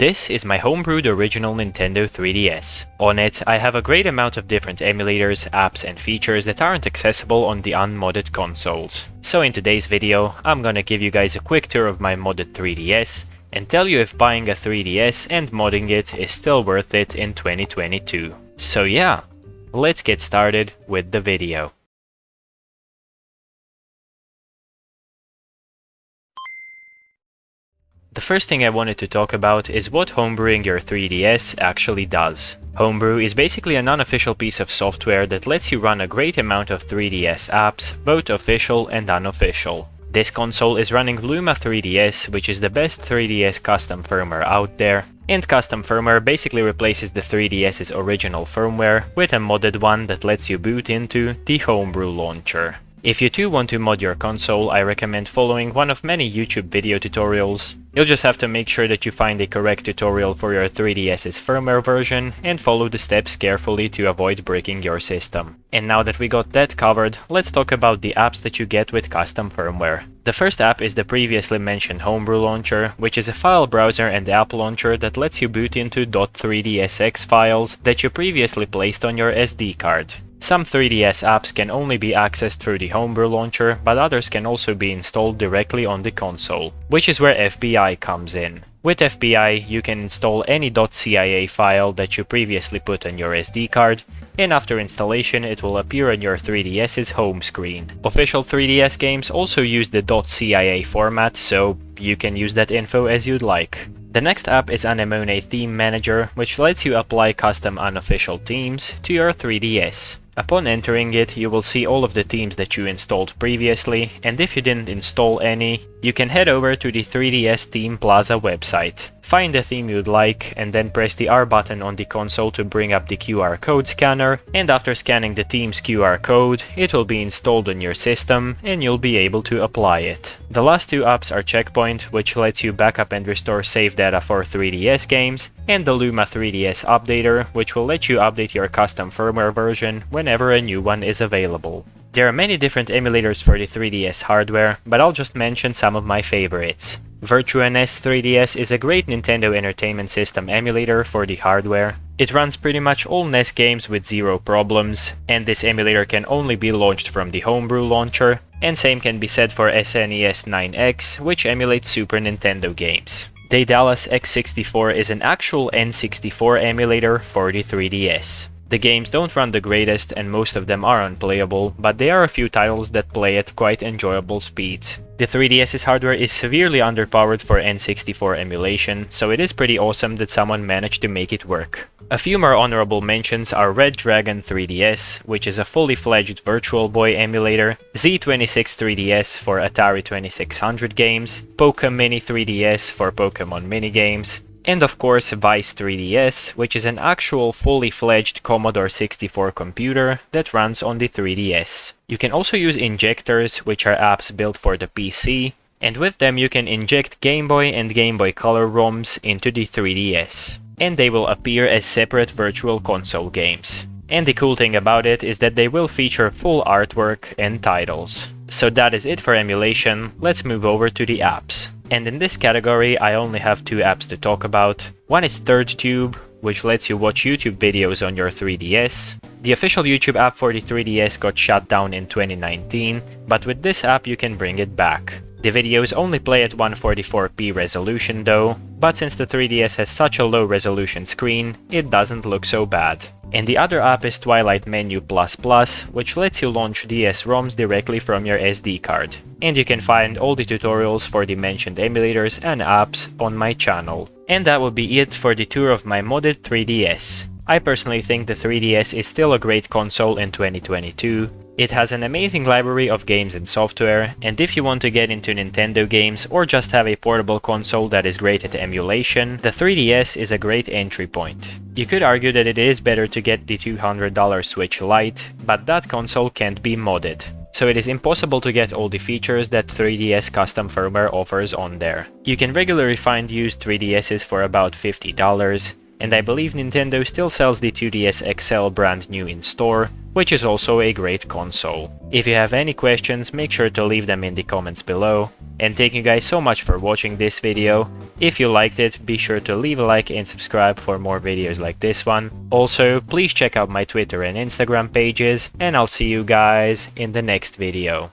This is my homebrewed original Nintendo 3DS. On it, I have a great amount of different emulators, apps and features that aren't accessible on the unmodded consoles. So in today's video, I'm gonna give you guys a quick tour of my modded 3DS and tell you if buying a 3DS and modding it is still worth it in 2022. So yeah, let's get started with the video. The first thing I wanted to talk about is what homebrewing your 3DS actually does. Homebrew is basically an unofficial piece of software that lets you run a great amount of 3DS apps, both official and unofficial. This console is running Luma 3DS, which is the best 3DS custom firmware out there, and custom firmware basically replaces the 3DS's original firmware with a modded one that lets you boot into the Homebrew launcher. If you too want to mod your console, I recommend following one of many YouTube video tutorials. You'll just have to make sure that you find the correct tutorial for your 3DS's firmware version and follow the steps carefully to avoid breaking your system. And now that we got that covered, let's talk about the apps that you get with custom firmware. The first app is the previously mentioned Homebrew launcher, which is a file browser and app launcher that lets you boot into .3dsx files that you previously placed on your SD card. Some 3DS apps can only be accessed through the Homebrew launcher, but others can also be installed directly on the console, which is where FBI comes in. With FBI, you can install any .cia file that you previously put on your SD card, and after installation it will appear on your 3DS's home screen. Official 3DS games also use the .cia format, so you can use that info as you'd like. The next app is Anemone Theme Manager, which lets you apply custom unofficial themes to your 3DS. Upon entering it, you will see all of the themes that you installed previously, and if you didn't install any, you can head over to the 3DS Theme Plaza website. Find the theme you'd like, and then press the R button on the console to bring up the QR code scanner, and after scanning the theme's QR code, it will be installed on your system, and you'll be able to apply it. The last two apps are Checkpoint, which lets you backup and restore save data for 3DS games, and the Luma 3DS Updater, which will let you update your custom firmware version whenever a new one is available. There are many different emulators for the 3DS hardware, but I'll just mention some of my favorites. Virtua NES 3DS is a great Nintendo Entertainment System emulator for the hardware. It runs pretty much all NES games with zero problems, and this emulator can only be launched from the Homebrew launcher, and same can be said for SNES 9X, which emulates Super Nintendo games. Daedalus X64 is an actual N64 emulator for the 3DS. The games don't run the greatest and most of them are unplayable, but there are a few titles that play at quite enjoyable speeds. The 3DS's hardware is severely underpowered for N64 emulation, so it is pretty awesome that someone managed to make it work. A few more honorable mentions are Red Dragon 3DS, which is a fully fledged Virtual Boy emulator, Z26 3DS for Atari 2600 games, Poké Mini 3DS for Pokemon minigames, and of course Vice 3DS, which is an actual fully fledged Commodore 64 computer that runs on the 3DS. You can also use injectors, which are apps built for the PC, and with them you can inject Game Boy and Game Boy Color ROMs into the 3DS, and they will appear as separate virtual console games. And the cool thing about it is that they will feature full artwork and titles. So that is it for emulation, let's move over to the apps. And in this category, I only have two apps to talk about. One is ThirdTube, which lets you watch YouTube videos on your 3DS. The official YouTube app for the 3DS got shut down in 2019, but with this app you can bring it back. The videos only play at 144p resolution though, but since the 3DS has such a low resolution screen, it doesn't look so bad. And the other app is Twilight Menu++, which lets you launch DS-ROMs directly from your SD card. And you can find all the tutorials for the mentioned emulators and apps on my channel. And that will be it for the tour of my modded 3DS. I personally think the 3DS is still a great console in 2022. It has an amazing library of games and software, and if you want to get into Nintendo games or just have a portable console that is great at emulation, the 3DS is a great entry point. You could argue that it is better to get the $200 Switch Lite, but that console can't be modded. So it is impossible to get all the features that 3DS custom firmware offers on there. You can regularly find used 3DSs for about $50, and I believe Nintendo still sells the 2DS XL brand new in store, which is also a great console. If you have any questions, make sure to leave them in the comments below. And thank you guys so much for watching this video. If you liked it, be sure to leave a like and subscribe for more videos like this one. Also, please check out my Twitter and Instagram pages, and I'll see you guys in the next video.